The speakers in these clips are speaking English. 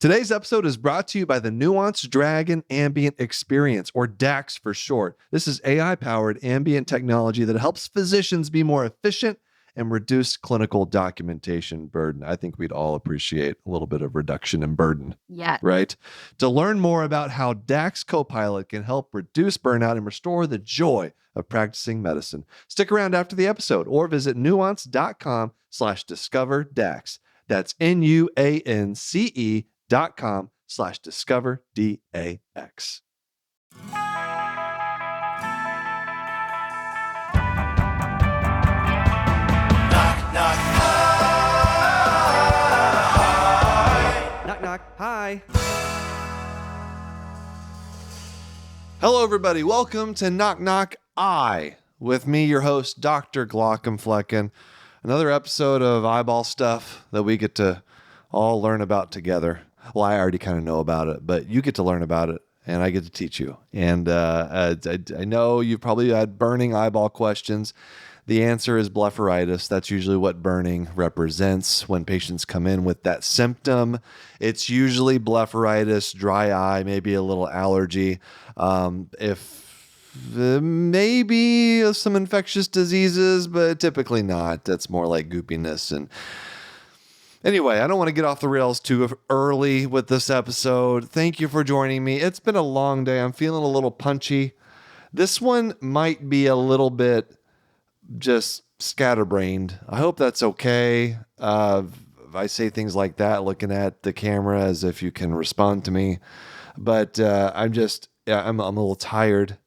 Today's episode is brought to you by the Nuance Dragon Ambient Experience, or DAX for short. This is AI-powered ambient technology that helps physicians be more efficient and reduce clinical documentation burden. I think we'd all appreciate a little bit of reduction in burden. Yeah. Right? To learn more about how DAX Copilot can help reduce burnout and restore the joy of practicing medicine, stick around after the episode or visit nuance.com/discover DAX. That's nuance.com/discover DAX. Knock, knock. Hi. Hello, everybody. Welcome to Knock, Knock. With me, your host, Dr. Glockenflecken. Another episode of eyeball stuff that we get to all learn about together. Well, I already kind of know about it, but you get to learn about it, and I get to teach you. And I know you've probably had burning eyeball questions. The answer is blepharitis. That's usually what burning represents when patients come in with that symptom. It's usually blepharitis, dry eye, maybe a little allergy. Maybe some infectious diseases, but typically not. That's more like goopiness. And anyway, I don't want to get off the rails too early with this episode. Thank you for joining me. It's been a long day. I'm feeling a little punchy. This one might be a little bit just scatterbrained. I hope that's okay. I say things like that looking at the camera as if you can respond to me. But I'm a little tired.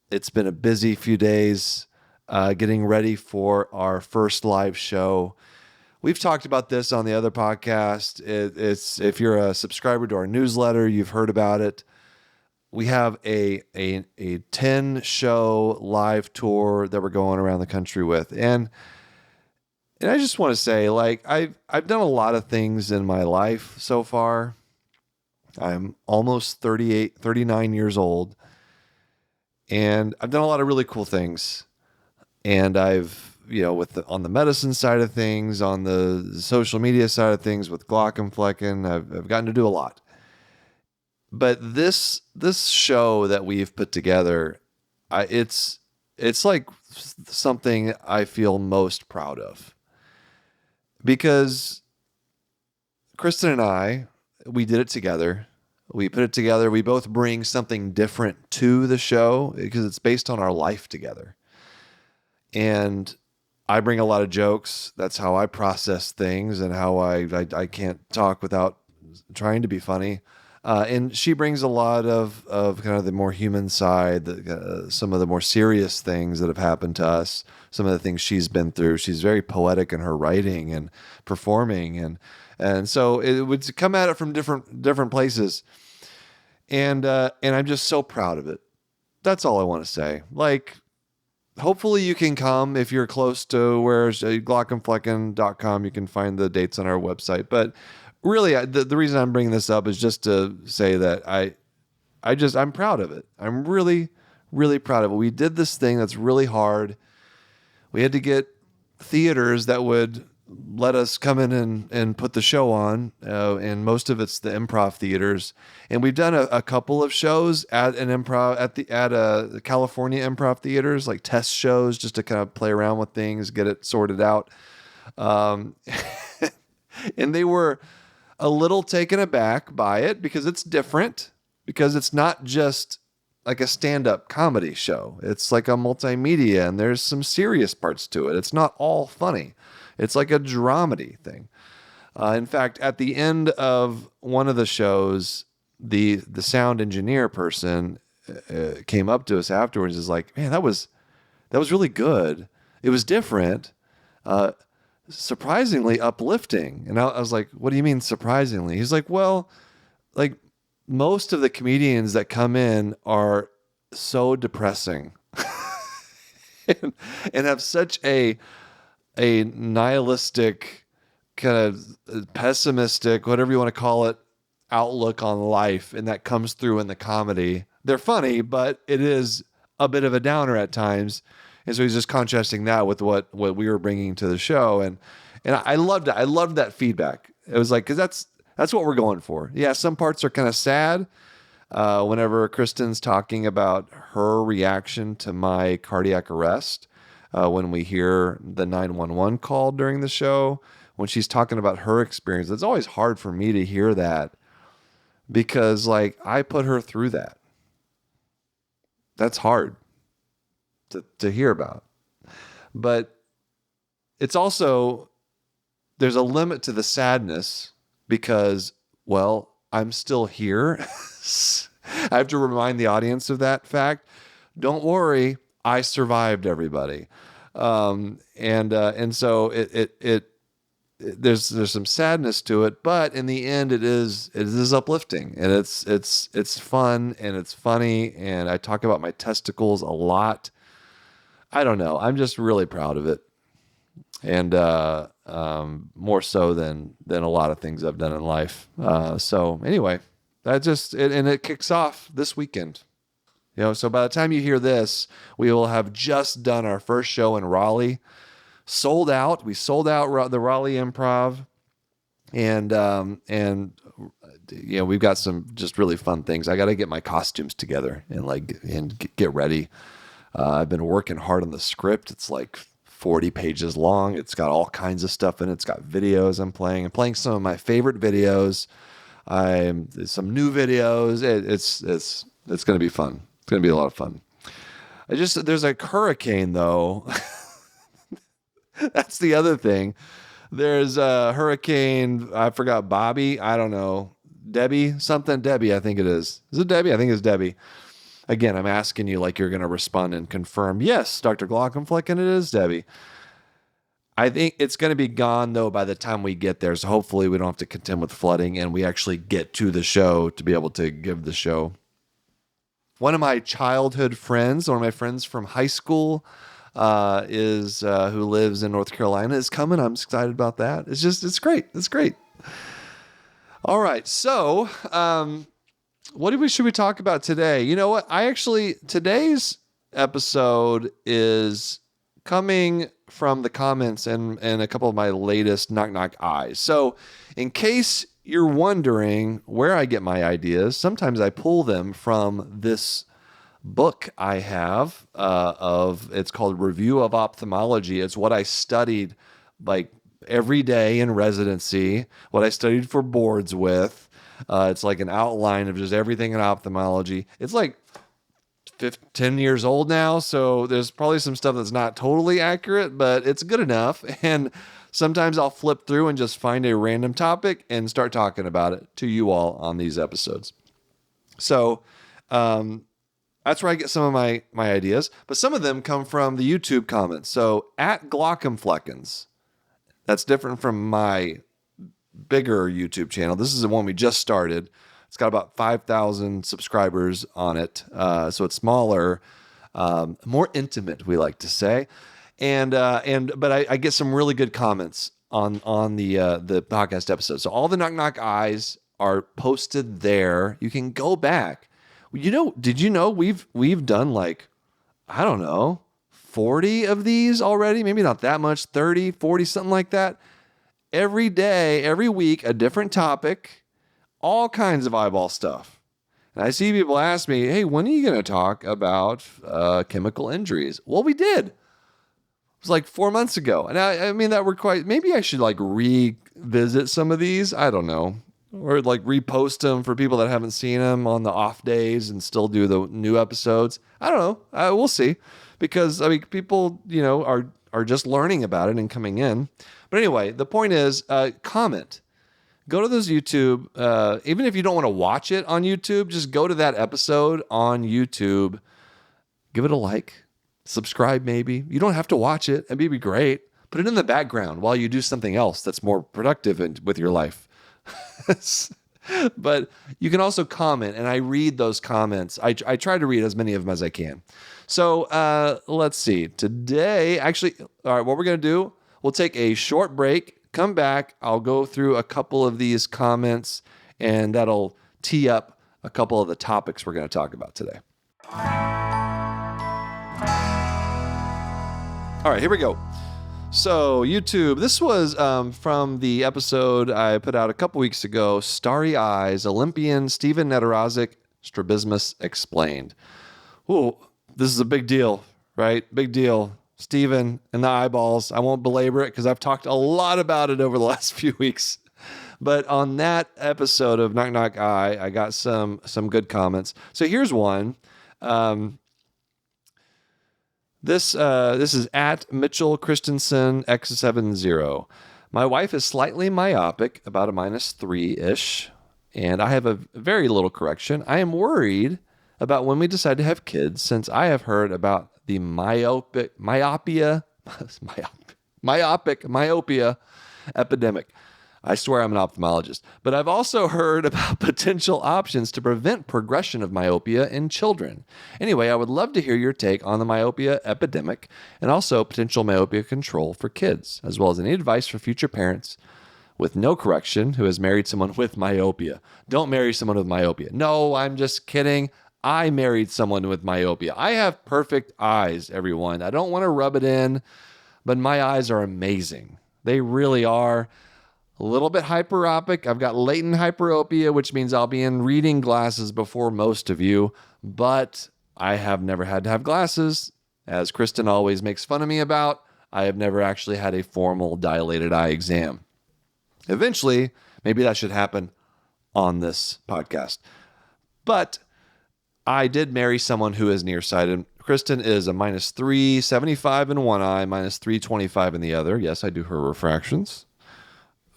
It's been a busy few days getting ready for our first live show. We've talked about this on the other podcast. It's if you're a subscriber to our newsletter, you've heard about it. We have a 10-show live tour that we're going around the country with. And I just want to say, like, I've done a lot of things in my life so far. I'm almost 39 years old. And I've done a lot of really cool things. And I've, on the medicine side of things, on the social media side of things with Glockenflecken, I've gotten to do a lot. But this show that we've put together, it's like something I feel most proud of. Because Kristen and I, we did it together. We put it together. We both bring something different to the show because it's based on our life together. And I bring a lot of jokes. That's how I process things and how I can't talk without trying to be funny. And she brings a lot of kind of the more human side, some of the more serious things that have happened to us, some of the things she's been through. She's very poetic in her writing and performing. And so it would come at it from different places. And I'm just so proud of it. That's all I want to say. Like, hopefully you can come if you're close to where glockenflecken.com. You can find the dates on our website. But really, the reason I'm bringing this up is just to say that I'm proud of it. I'm really, really proud of it. We did this thing that's really hard. We had to get theaters that would let us come in and put the show on, and most of it's the improv theaters. And we've done a couple of shows at an improv at the California improv theaters, like test shows, just to kind of play around with things, get it sorted out. And they were a little taken aback by it because it's different, because it's not just like a stand-up comedy show. It's like a multimedia, and there's some serious parts to it. It's not all funny. It's like a dramedy thing. In fact, at the end of one of the shows, the sound engineer person came up to us afterwards and is like, "Man, that was really good. It was different, surprisingly uplifting." And I was like, "What do you mean surprisingly?" He's like, "Well, like most of the comedians that come in are so depressing and have such a nihilistic, kind of pessimistic, whatever you want to call it, outlook on life, and that comes through in the comedy. They're funny, but it is a bit of a downer at times." And so he's just contrasting that with what we were bringing to the show, and I loved it. I loved that feedback. It was like, because That's what we're going for. Yeah, some parts are kind of sad. Whenever Kristen's talking about her reaction to my cardiac arrest, when we hear the 911 call during the show, when she's talking about her experience, it's always hard for me to hear that because, like, I put her through that. That's hard to hear about. But it's also, there's a limit to the sadness because, well, I'm still here. I have to remind the audience of that fact. Don't worry, I survived, everybody. And so there's some sadness to it, but in the end, it is uplifting, and it's fun and it's funny, and I talk about my testicles a lot. I don't know. I'm just really proud of it, and more so than a lot of things I've done in life. So anyway, it kicks off this weekend. So by the time you hear this, we will have just done our first show in Raleigh. Sold out. We sold out the Raleigh Improv, and we've got some just really fun things. I got to get my costumes together and get ready. I've been working hard on the script. It's like 40 pages long. It's got all kinds of stuff in it. It's got videos I'm playing some of my favorite videos. Some new videos. It's going to be fun. It's going to be a lot of fun. There's a hurricane though. That's the other thing. There's a hurricane. I forgot Bobby. I don't know. Debbie, I think it is. Is it Debbie? I think it's Debbie. Again, I'm asking you like you're going to respond and confirm. Yes, Dr. Glockenfleck, and it is Debbie. I think it's going to be gone, though, by the time we get there. So hopefully we don't have to contend with flooding and we actually get to the show to be able to give the show. One of my childhood friends, one of my friends from high school, who lives in North Carolina, is coming. I'm excited about that. It's great. It's great. All right. So, what should we talk about today? You know what? Today's episode is coming from the comments and a couple of my latest Knock Knock Eyes. So in case you're wondering where I get my ideas, sometimes I pull them from this book I have it's called Review of Ophthalmology. It's what I studied like every day in residency, what I studied for boards with. It's like an outline of just everything in ophthalmology. It's like 10 years old now, so there's probably some stuff that's not totally accurate, but it's good enough. And sometimes I'll flip through and just find a random topic and start talking about it to you all on these episodes. So, that's where I get some of my ideas, but some of them come from the YouTube comments. So at Glockenfleckens, that's different from my bigger YouTube channel. This is the one we just started. It's got about 5,000 subscribers on it. So it's smaller, more intimate, we like to say. But I get some really good comments on the podcast episode. So all the Knock Knock Eyes are posted there. You can go back. Did you know we've done like, I don't know, 40 of these already? Maybe not that much, 30, 40, something like that. Every day, every week, a different topic, all kinds of eyeball stuff. And I see people ask me, hey, when are you going to talk about chemical injuries? Well, we did. It was like 4 months ago. And I mean, maybe I should like revisit some of these. I don't know. Or like repost them for people that haven't seen them on the off days and still do the new episodes. I don't know. We'll see. Because, I mean, people, are just learning about it and coming in. But anyway, the point is, comment. Go to those YouTube. Even if you don't want to watch it on YouTube, just go to that episode on YouTube. Give it a like. Subscribe maybe. You don't have to watch it. It'd be great. Put it in the background while you do something else that's more productive with your life. But you can also comment, and I read those comments. I try to read as many of them as I can. So let's see. Today, actually, all right, what we're going to do, we'll take a short break, come back. I'll go through a couple of these comments, and that'll tee up a couple of the topics we're going to talk about today. All right, here we go. So, YouTube, this was from the episode I put out a couple weeks ago, Starry Eyes, Olympian Stephen Nedorazic, Strabismus Explained. Ooh, this is a big deal, right? Big deal. Stephen and the eyeballs. I won't belabor it because I've talked a lot about it over the last few weeks. But on that episode of Knock Knock Eye, I got some good comments. So here's one. This is at Mitchell Christensen X70. My wife is slightly myopic, about a -3-ish, and I have a very little correction. I am worried about when we decide to have kids, since I have heard about the myopia epidemic. I swear I'm an ophthalmologist, but I've also heard about potential options to prevent progression of myopia in children. Anyway, I would love to hear your take on the myopia epidemic and also potential myopia control for kids, as well as any advice for future parents with no correction who has married someone with myopia. Don't marry someone with myopia. No, I'm just kidding. I married someone with myopia. I have perfect eyes, everyone. I don't want to rub it in, but my eyes are amazing. They really are. A little bit hyperopic. I've got latent hyperopia, which means I'll be in reading glasses before most of you, but I have never had to have glasses. As Kristen always makes fun of me about, I have never actually had a formal dilated eye exam. Eventually, maybe that should happen on this podcast. But I did marry someone who is nearsighted. Kristen is a -375 in one eye, -325 in the other. Yes, I do her refractions.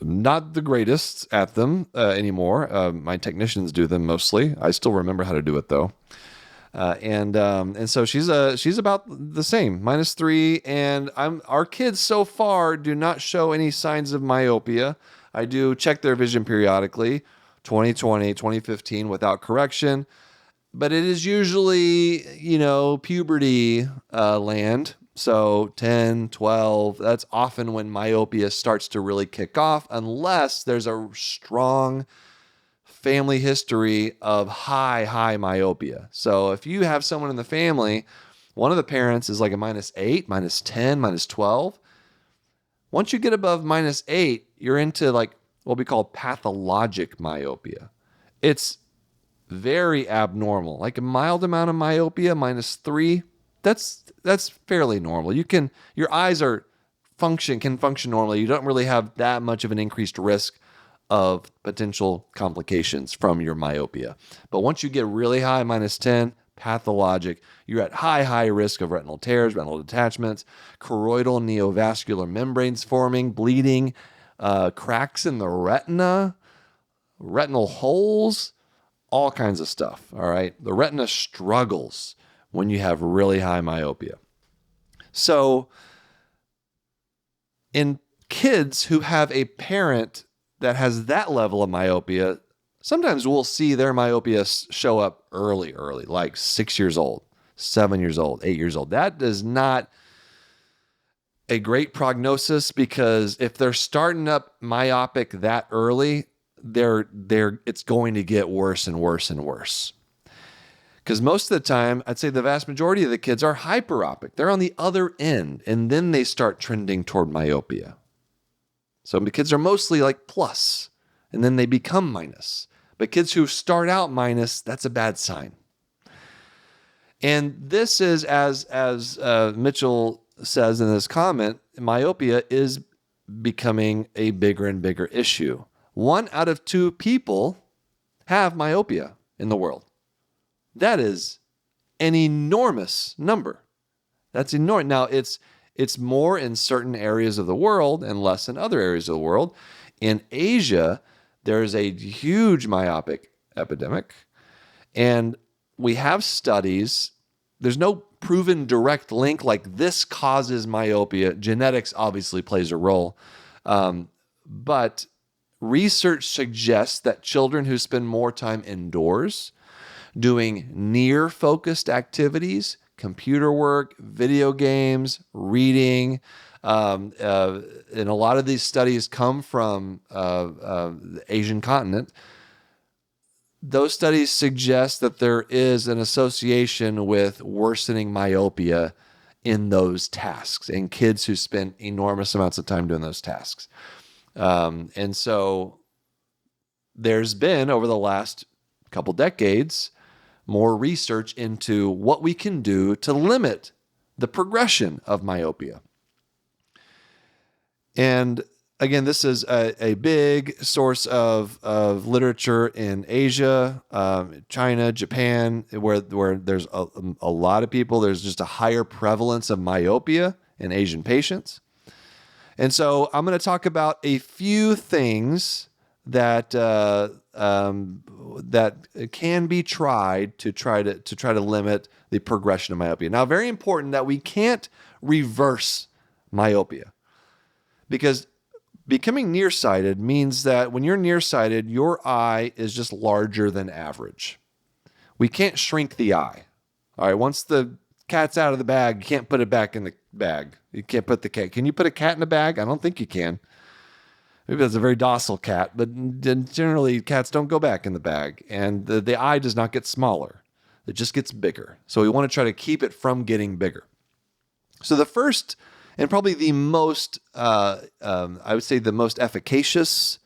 Not the greatest at them anymore. My technicians do them mostly. I still remember how to do it though. And so she's about the same, -3. And our kids so far do not show any signs of myopia. I do check their vision periodically, 2020, 2015 without correction. But it is usually, puberty land. So 10, 12, that's often when myopia starts to really kick off, unless there's a strong family history of high myopia. So if you have someone in the family, one of the parents is like a -8, -10, -12. Once you get above -8, you're into like what we call pathologic myopia. It's very abnormal, like a mild amount of myopia, -3. That's fairly normal. Your eyes can function normally. You don't really have that much of an increased risk of potential complications from your myopia. But once you get really high, -10, pathologic, you're at high risk of retinal tears, retinal detachments, choroidal neovascular membranes forming, bleeding, cracks in the retina, retinal holes, all kinds of stuff. All right. The retina struggles when you have really high myopia. So in kids who have a parent that has that level of myopia, sometimes we'll see their myopia show up early, like 6 years old, 7 years old, 8 years old. That is not a great prognosis, because if they're starting up myopic that early, it's going to get worse and worse and worse. Because most of the time, I'd say the vast majority of the kids are hyperopic. They're on the other end, and then they start trending toward myopia. So the kids are mostly like plus, and then they become minus. But kids who start out minus, that's a bad sign. And this is, as Mitchell says in his comment, myopia is becoming a bigger and bigger issue. 1 out of 2 people have myopia in the world. That is an enormous number. That's enormous. Now, it's more in certain areas of the world and less in other areas of the world. In Asia, there's a huge myopic epidemic. And we have studies. There's no proven direct link like this causes myopia. Genetics obviously plays a role. But research suggests that children who spend more time indoors doing near-focused activities, computer work, video games, reading, and a lot of these studies come from the Asian continent. Those studies suggest that there is an association with worsening myopia in those tasks, and kids who spend enormous amounts of time doing those tasks. And so there's been, over the last couple decades, more research into what we can do to limit the progression of myopia. And again, this is a big source of literature in Asia, China, Japan, where there's a lot of people. There's just a higher prevalence of myopia in Asian patients. And so I'm going to talk about a few things that that can be tried to try to limit the progression of myopia. Now, very important that we can't reverse myopia, because becoming nearsighted means that when you're nearsighted, your eye is just larger than average. We can't shrink the eye. All right, once the cat's out of the bag, you can't put it back in the bag. You can't put the cat. Can you put a cat in a bag? I don't think you can. Maybe that's a very docile cat, but generally cats don't go back in the bag, and the eye does not get smaller. It just gets bigger. So we want to try to keep it from getting bigger. So the first, and probably the most, I would say the most efficacious,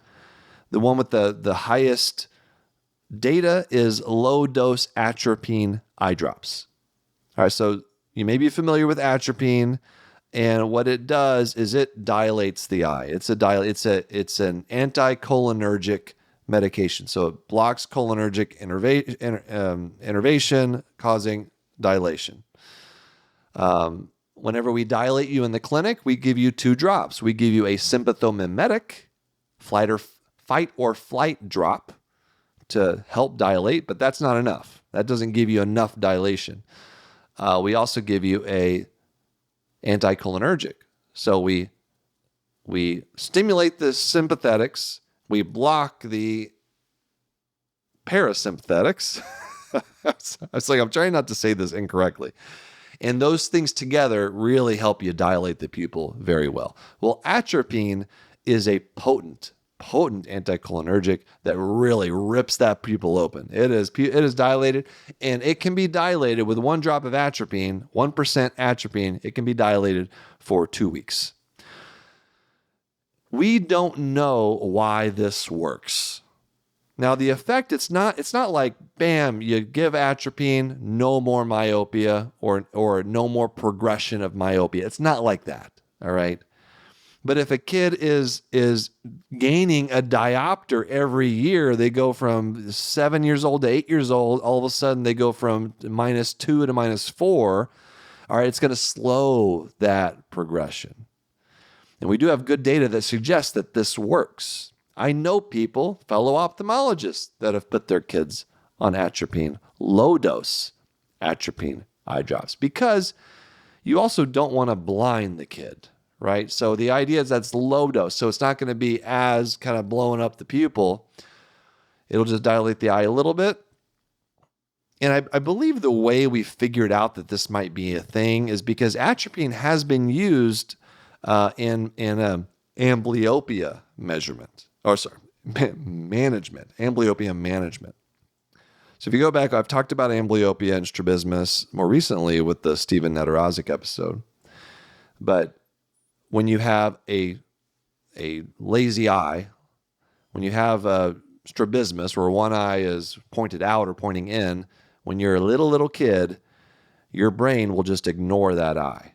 the one with the highest data, is low-dose atropine eye drops. All right, so you may be familiar with atropine, and what it does is it dilates the eye. It's an anticholinergic medication, so it blocks cholinergic innervation, causing dilation. Whenever we dilate you in the clinic, we give you 2 drops. We give you a sympathomimetic fight or flight drop to help dilate, but that's not enough. That doesn't give you enough dilation. We also give you a anticholinergic. So we stimulate the sympathetics, we block the parasympathetics. It's like I'm trying not to say this incorrectly. And those things together really help you dilate the pupil very well. Well, atropine is a potent anticholinergic that really rips that pupil open. It is dilated, and it can be dilated with 1 drop of atropine, 1% atropine. It can be dilated for 2 weeks. We don't know why this works. Now, the effect, it's not like, bam, you give atropine, no more myopia, or no more progression of myopia. It's not like that, all right? But if a kid is gaining a diopter every year, they go from 7 years old to 8 years old, all of a sudden they go from -2 to -4, all right, it's going to slow that progression. And we do have good data that suggests that this works. I know people, fellow ophthalmologists, that have put their kids on atropine, low-dose atropine eye drops, because you also don't want to blind the kid. Right? So the idea is that's low dose. So it's not going to be as kind of blowing up the pupil. It'll just dilate the eye a little bit. And I believe the way we figured out that this might be a thing is because atropine has been used in amblyopia management. Amblyopia management. So if you go back, I've talked about amblyopia and strabismus more recently with the Stephen Nedorozic episode. But when you have a lazy eye, when you have a strabismus where one eye is pointed out or pointing in, when you're a little kid, your brain will just ignore that eye.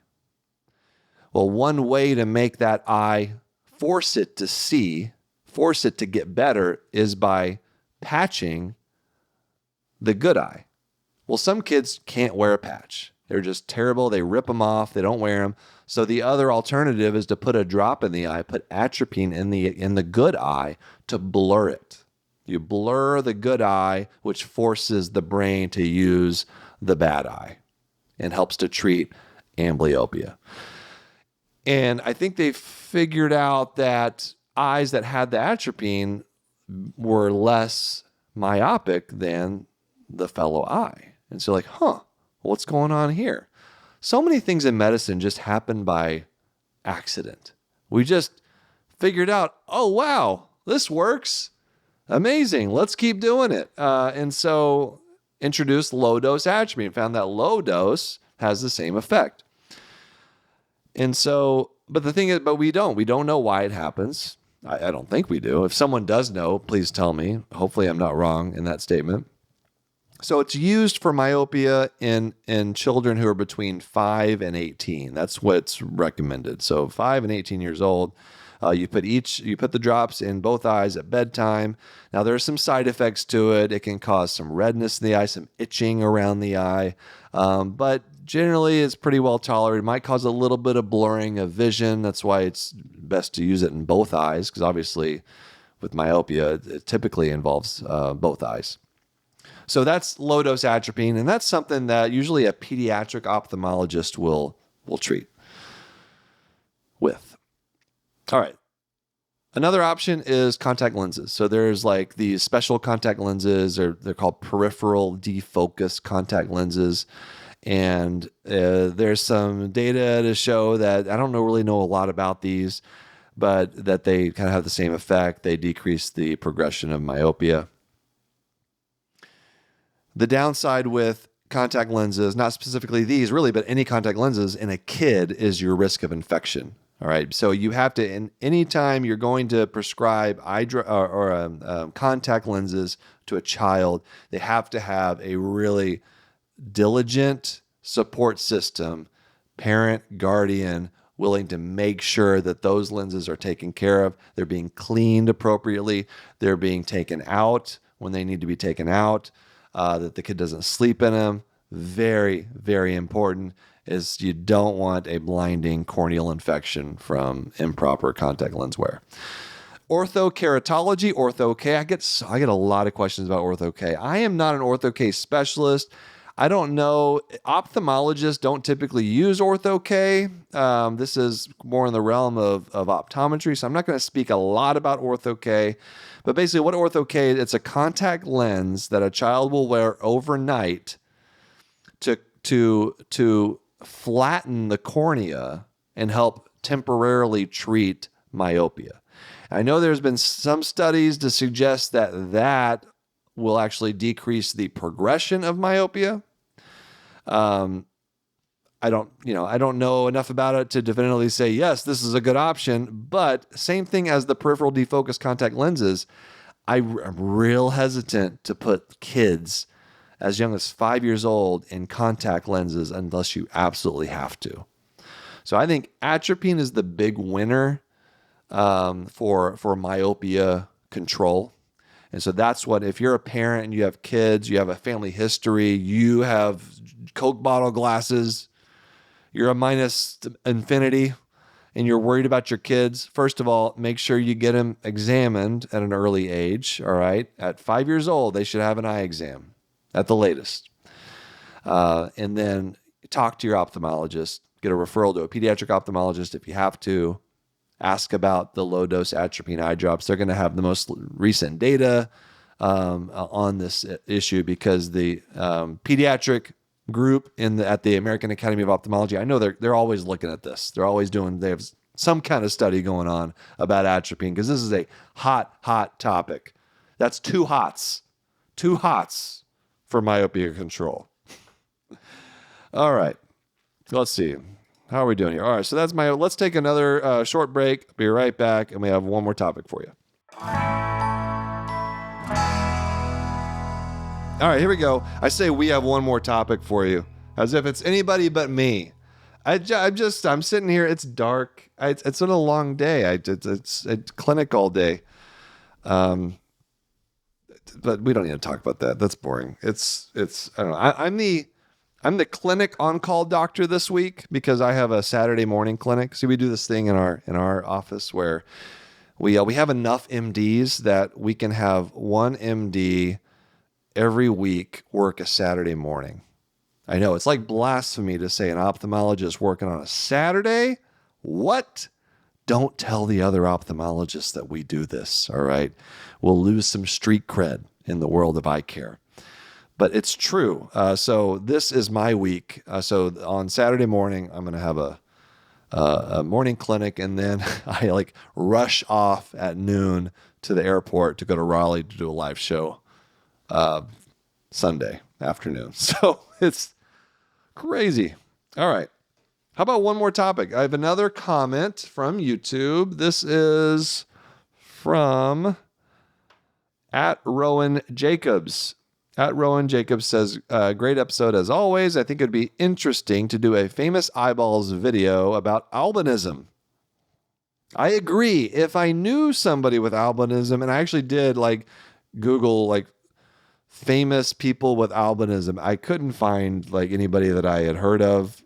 Well, one way to make that eye force it to see, force it to get better, is by patching the good eye. Well, some kids can't wear a patch. They're just terrible. They rip them off. They don't wear them. So the other alternative is to put a drop in the eye, put atropine in the good eye to blur it. You blur the good eye, which forces the brain to use the bad eye and helps to treat amblyopia. And I think they figured out that eyes that had the atropine were less myopic than the fellow eye. And so what's going on here? So many things in medicine just happen by accident. We just figured out, oh, wow, this works. Amazing. Let's keep doing it. And so introduced low-dose atropine, found that low dose has the same effect. And so, but the thing is, we don't know why it happens. I don't think we do. If someone does know, please tell me. Hopefully I'm not wrong in that statement. So it's used for myopia in children who are between 5 and 18. That's what's recommended. So 5 and 18 years old. You put the drops in both eyes at bedtime. Now there are some side effects to it. It can cause some redness in the eye, some itching around the eye. But generally it's pretty well tolerated. It might cause a little bit of blurring of vision. That's why it's best to use it in both eyes, because obviously with myopia, it typically involves both eyes. So that's low-dose atropine, and that's something that usually a pediatric ophthalmologist will treat with. All right. Another option is contact lenses. So there's like these special contact lenses, or they're called peripheral defocus contact lenses. And there's some data to show that I don't really know a lot about these, but that they kind of have the same effect. They decrease the progression of myopia. The downside with contact lenses, not specifically these really, but any contact lenses in a kid, is your risk of infection. All right. So you have to, anytime you're going to prescribe contact lenses to a child, they have to have a really diligent support system, parent, guardian, willing to make sure that those lenses are taken care of. They're being cleaned appropriately. They're being taken out when they need to be taken out. That the kid doesn't sleep in them. Very, very important, is you don't want a blinding corneal infection from improper contact lens wear. Orthokeratology, Ortho-K. I get a lot of questions about Ortho-K. I am not an Ortho-K specialist. I don't know. Ophthalmologists don't typically use Ortho-K. This is more in the realm of optometry, so I'm not going to speak a lot about Ortho-K. But basically what Ortho-K is, it's a contact lens that a child will wear overnight to flatten the cornea and help temporarily treat myopia. I know there's been some studies to suggest that will actually decrease the progression of myopia. I don't know enough about it to definitively say, yes, this is a good option, but same thing as the peripheral defocus contact lenses. I'm real hesitant to put kids as young as 5 years old in contact lenses unless you absolutely have to. So I think atropine is the big winner for myopia control. And so that's what, if you're a parent and you have kids, you have a family history, you have Coke bottle glasses, you're a minus infinity, and you're worried about your kids, first of all, make sure you get them examined at an early age, all right? At 5 years old, they should have an eye exam at the latest. And then talk to your ophthalmologist, get a referral to a pediatric ophthalmologist if you have to. Ask about the low-dose atropine eye drops. They're going to have the most recent data on this issue, because the pediatric group at the American Academy of Ophthalmology, I know they're always looking at this. They have some kind of study going on about atropine, because this is a hot topic. That's two hots for myopia control. All right, let's see. How are we doing here? All right, so let's take another short break. Be right back, and we have one more topic for you. All right, here we go. I say we have one more topic for you, as if it's anybody but me. I'm sitting here. It's dark. It's been a long day. It's a clinic all day. But we don't need to talk about that. That's boring. It's I don't know. I'm the clinic on-call doctor this week, because I have a Saturday morning clinic. So we do this thing in our office where we have enough MDs that we can have one MD every week work a Saturday morning. I know it's like blasphemy to say an ophthalmologist working on a Saturday. What? Don't tell the other ophthalmologists that we do this, all right? We'll lose some street cred in the world of eye care. But it's true. So this is my week. So on Saturday morning, I'm going to have a morning clinic, and then I rush off at noon to the airport to go to Raleigh to do a live show Sunday afternoon. So it's crazy. All right. How about one more topic? I have another comment from YouTube. This is from at Rowan Jacobs. At Rowan Jacobs says, great episode as always. I think it'd be interesting to do a famous eyeballs video about albinism. I agree. If I knew somebody with albinism, and I actually did like Google like famous people with albinism, I couldn't find like anybody that I had heard of.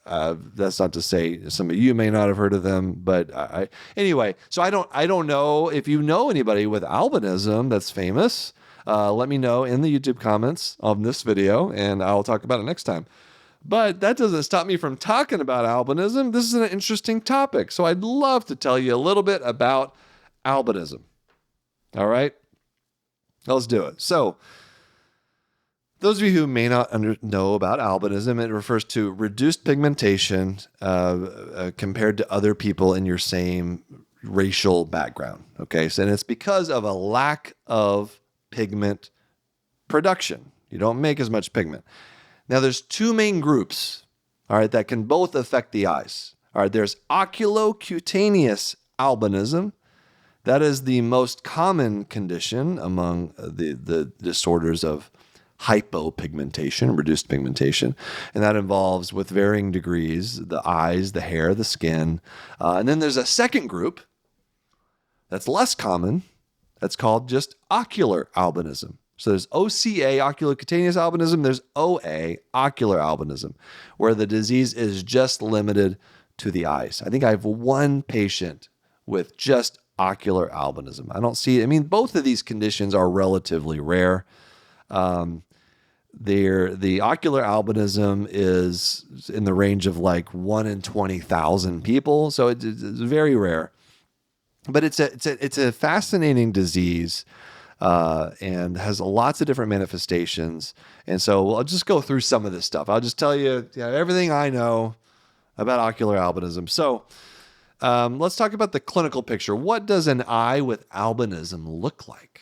That's not to say some of you may not have heard of them, but anyway. So I don't know if you know anybody with albinism that's famous. Let me know in the YouTube comments on this video, and I'll talk about it next time. But that doesn't stop me from talking about albinism. This is an interesting topic, so I'd love to tell you a little bit about albinism. All right, let's do it. So, those of you who may not know about albinism, it refers to reduced pigmentation compared to other people in your same racial background. Okay, so and it's because of a lack of pigment production. You don't make as much pigment. Now, there's two main groups, all right, that can both affect the eyes. All right, there's oculocutaneous albinism. That is the most common condition among the disorders of hypopigmentation, reduced pigmentation. And that involves, with varying degrees, the eyes, the hair, the skin. And then there's a second group that's less common. That's called just ocular albinism. So there's OCA, oculocutaneous albinism. There's OA, ocular albinism, where the disease is just limited to the eyes. I think I have one patient with just ocular albinism. I don't see, I mean, both of these conditions are relatively rare. The ocular albinism is in the range of like 1 in 20,000 people. So it's very rare, but it's a fascinating disease. And has lots of different manifestations. And so I'll just go through some of this stuff. I'll just tell you everything I know about ocular albinism. So let's talk about the clinical picture. What does an eye with albinism look like?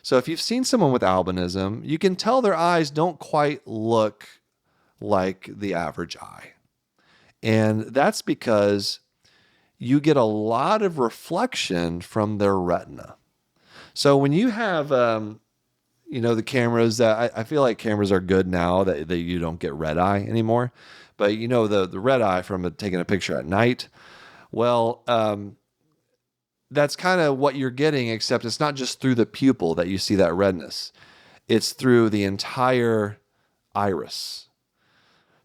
So if you've seen someone with albinism, you can tell their eyes don't quite look like the average eye. And that's because you get a lot of reflection from their retina. So when you have, the cameras that I feel like cameras are good now that you don't get red eye anymore, but the red eye from taking a picture at night. Well, that's kind of what you're getting, except it's not just through the pupil that you see that redness. It's through the entire iris.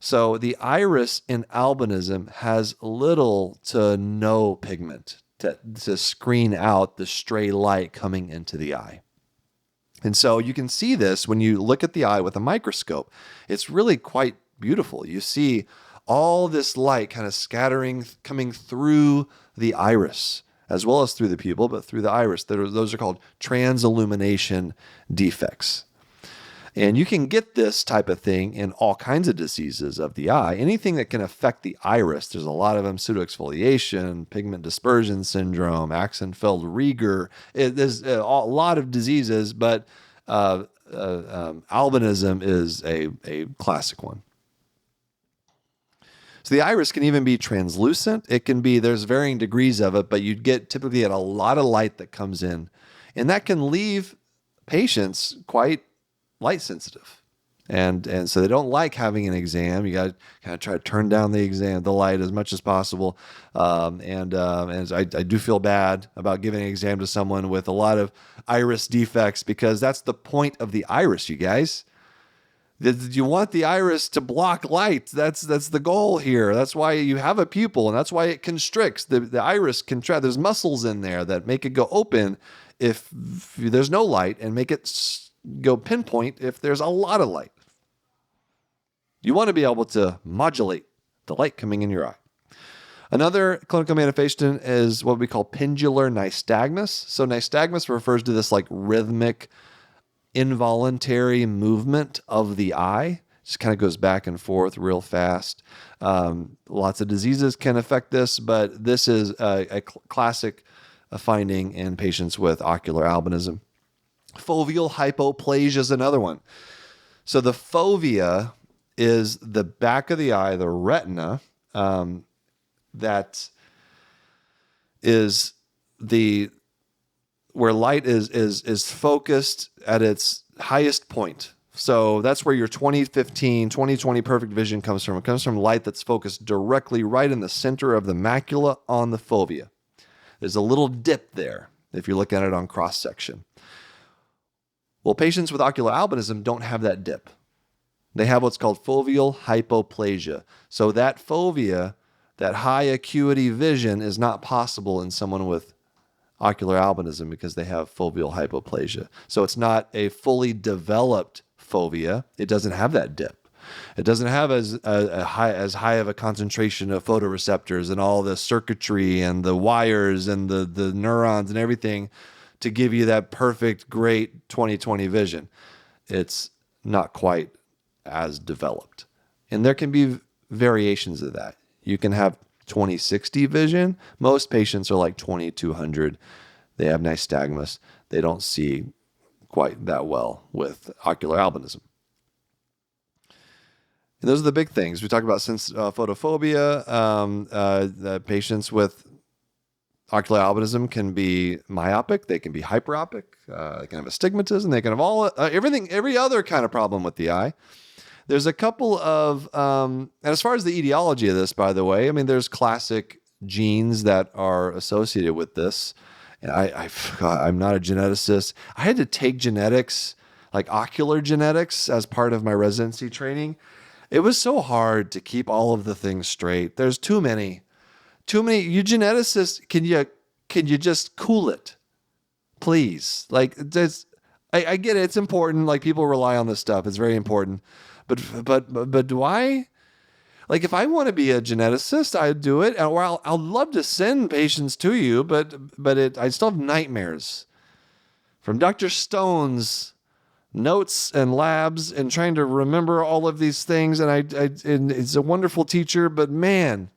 So the iris in albinism has little to no pigment to screen out the stray light coming into the eye. And so you can see this when you look at the eye with a microscope. It's really quite beautiful. You see all this light kind of scattering, coming through the iris, as well as through the pupil, but through the iris. Those are called transillumination defects. And you can get this type of thing in all kinds of diseases of the eye. Anything that can affect the iris, there's a lot of them: pseudoexfoliation, pigment dispersion syndrome, Axenfeld-Rieger. There's a lot of diseases, but albinism is a classic one. So the iris can even be translucent. It can be, there's varying degrees of it, but you'd get typically a lot of light that comes in. And that can leave patients quite light sensitive. And so they don't like having an exam. You got to kind of try to turn down the light as much as possible. And I do feel bad about giving an exam to someone with a lot of iris defects, because that's the point of the iris, you guys. You want the iris to block light. That's the goal here. That's why you have a pupil, and that's why it constricts. The iris contracts. There's muscles in there that make it go open if there's no light, and make it go pinpoint if there's a lot of light. You want to be able to modulate the light coming in your eye. Another clinical manifestation is what we call pendular nystagmus. So nystagmus refers to this like rhythmic, involuntary movement of the eye. Just kind of goes back and forth real fast. Lots of diseases can affect this, but this is a classic finding in patients with ocular albinism. Foveal hypoplasia is another one. So the fovea is the back of the eye, the retina, that is where light is focused at its highest point. So that's where your 20/20 perfect vision comes from. It comes from light that's focused directly right in the center of the macula on the fovea. There's a little dip there if you look at it on cross section. Well, patients with ocular albinism don't have that dip. They have what's called foveal hypoplasia. So that fovea, that high acuity vision, is not possible in someone with ocular albinism because they have foveal hypoplasia. So it's not a fully developed fovea. It doesn't have that dip. It doesn't have as high of a concentration of photoreceptors and all the circuitry and the wires and the neurons and everything to give you that perfect, great 20/20 vision. It's not quite as developed. And there can be variations of that. You can have 20/60 vision. Most patients are like 20/200. They have nystagmus. They don't see quite that well with ocular albinism. And those are the big things. We talked about photophobia. The patients with ocular albinism can be myopic. They can be hyperopic. They can have astigmatism. They can have every other kind of problem with the eye. There's a couple of, and as far as the etiology of this, by the way, I mean, there's classic genes that are associated with this. And I'm not a geneticist. I had to take genetics, like ocular genetics, as part of my residency training. It was so hard to keep all of the things straight. There's too many. You geneticists, can you just cool it, please? Like, I get it. It's important. Like, people rely on this stuff. It's very important. But do I? Like, if I want to be a geneticist, I'd do it. Or I'll love to send patients to you, but I still have nightmares from Dr. Stone's notes and labs and trying to remember all of these things. And and it's a wonderful teacher, but man,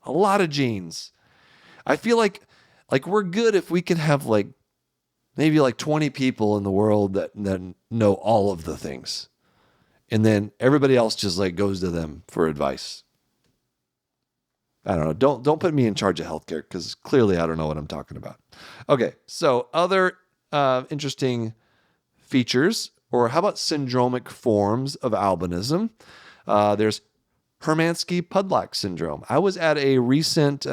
a lot of genes. I feel like we're good if we can have like maybe like 20 people in the world that know all of the things. And then everybody else just like goes to them for advice. I don't know. Don't put me in charge of healthcare because clearly I don't know what I'm talking about. Okay, so other interesting features, or how about syndromic forms of albinism? There's Hermansky-Pudlak syndrome. I was at a recent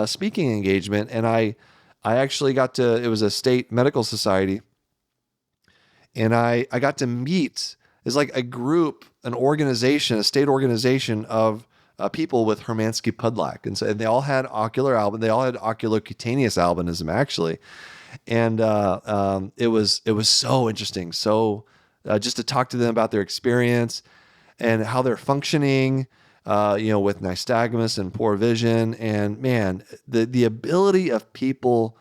speaking engagement, and I actually got to. It was a state medical society, and I got to meet. Is like a group, an organization, a state organization of people with Hermansky-Pudlak. And so they all had ocular oculocutaneous albinism, actually. And it was so interesting. So just to talk to them about their experience and how they're functioning, with nystagmus and poor vision. And man, the ability of people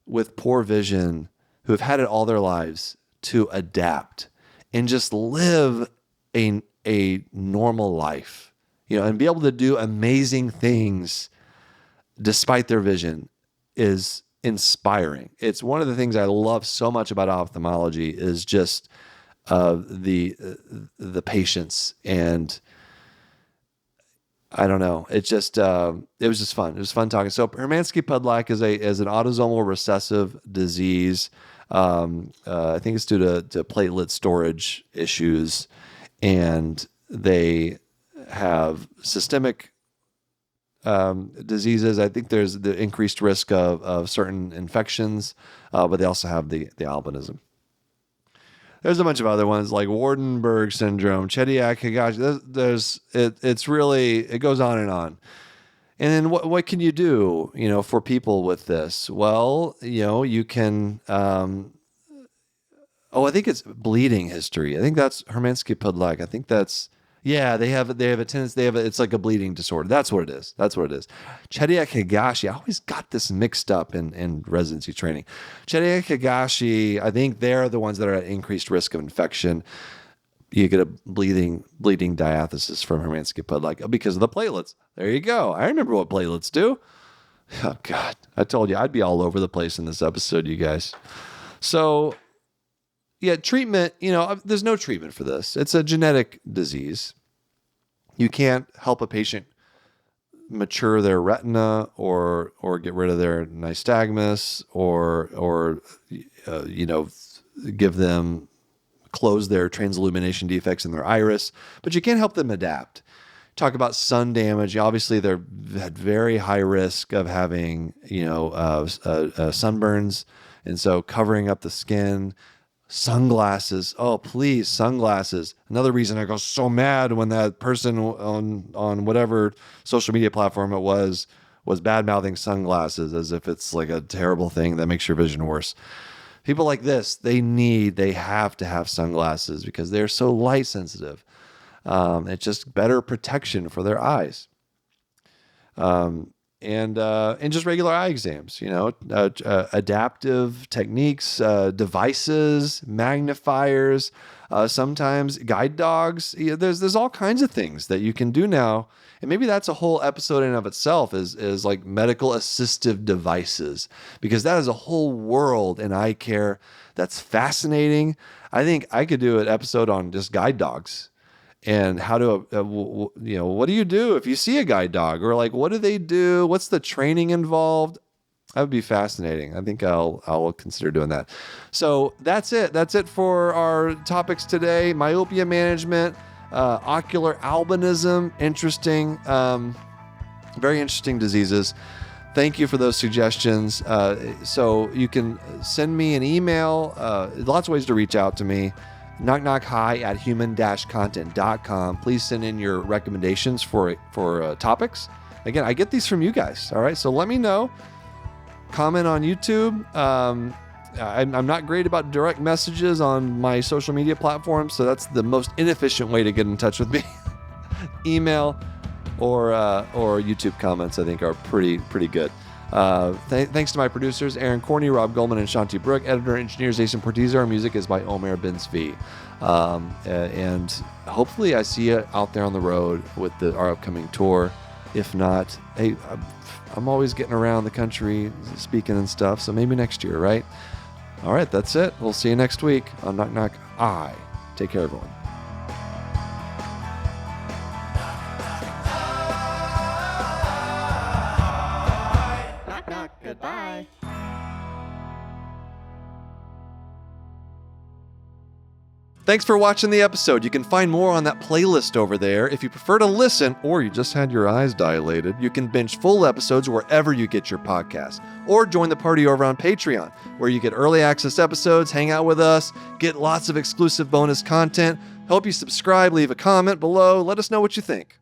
with poor vision who have had it all their lives to adapt and just live a normal life, and be able to do amazing things despite their vision is inspiring. It's one of the things I love so much about ophthalmology is just the patience, and I don't know. It was just fun. It was fun talking. So Hermansky-Pudlak is an autosomal recessive disease. I think it's due to platelet storage issues, and they have systemic diseases. I think there's the increased risk of certain infections, but they also have the albinism. There's a bunch of other ones like Waardenburg syndrome, Chidiac-Higashi. It goes on and on. And then what can you do, for people with this? Well, you can, I think it's bleeding history. I think that's Hermansky-Pudlak. I think that's, they have a tendency, it's like a bleeding disorder. That's what it is. Chidiac-Higashi, I always got this mixed up in residency training. Chidiac-Higashi, I think they're the ones that are at increased risk of infection. You get a bleeding diathesis from Hermansky-Pudlak because of the platelets. There you go. I remember what platelets do. Oh, God. I told you I'd be all over the place in this episode, you guys. So, treatment, there's no treatment for this. It's a genetic disease. You can't help a patient mature their retina or get rid of their nystagmus or give them close their transillumination defects in their iris, but you can't help them adapt. Talk about sun damage. Obviously, they're at very high risk of having, sunburns. And so covering up the skin, sunglasses. Oh, please, sunglasses. Another reason I go so mad when that person on whatever social media platform it was bad-mouthing sunglasses as if it's like a terrible thing that makes your vision worse. People like this, they have to have sunglasses because they're so light sensitive. It's just better protection for their eyes. And just regular eye exams, adaptive techniques, devices, magnifiers, sometimes guide dogs. There's all kinds of things that you can do now. And maybe that's a whole episode in and of itself is like medical assistive devices, because that is a whole world in eye care that's fascinating. I think I could do an episode on just guide dogs. And how to, what do you do if you see a guide dog? Or like, what do they do? What's the training involved? That would be fascinating. I think I'll consider doing that. So that's it. That's it for our topics today. Myopia management, ocular albinism, interesting, very interesting diseases. Thank you for those suggestions. So you can send me an email. Lots of ways to reach out to me. knockknockhi@human-content.com. Please send in your recommendations for topics. Again, I get these from you guys. All right. So let me know. Comment on YouTube. I'm not great about direct messages on my social media platforms, so that's the most inefficient way to get in touch with me. Email or YouTube comments, I think, are pretty good. Thanks to my producers, Aaron Corney, Rob Goldman, and Shanti Brook. Editor and engineer Jason Portiza. Our music is by Omer Ben-Zvi. And hopefully I see you out there on the road with our upcoming tour. If not, hey, I'm always getting around the country speaking and stuff, so maybe next year, right? All right, that's it. We'll see you next week on Knock Knock Eye. Take care, everyone. Goodbye. Thanks for watching the episode. You can find more on that playlist over there. If you prefer to listen, or you just had your eyes dilated, you can binge full episodes wherever you get your podcasts. Or join the party over on Patreon, where you get early access episodes, hang out with us, get lots of exclusive bonus content. Hope you subscribe, leave a comment below. Let us know what you think.